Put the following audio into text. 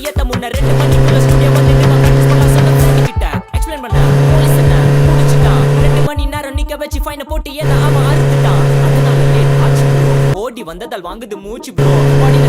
ஏத்த முன்ன 2 மணிக்குள்ள ஸ்டுடியோ வந்துட்டு நான் பிராக்டிஸ் பண்ண சொன்ன ஃப்ரெண்ட் கிட்ட எக்ஸ்பிளைன் பண்ண போலீஸ் என்ன புடிச்சிட்டான் 2 மணி நேரம் நிக்க வச்சு ஃபைனை போட்டு என்ன அவன் அறுத்துட்டான் அதனால லேட் ஆச்சு ஓடி வந்ததால் வாங்குது மூச்சு ப்ரோ பாடியில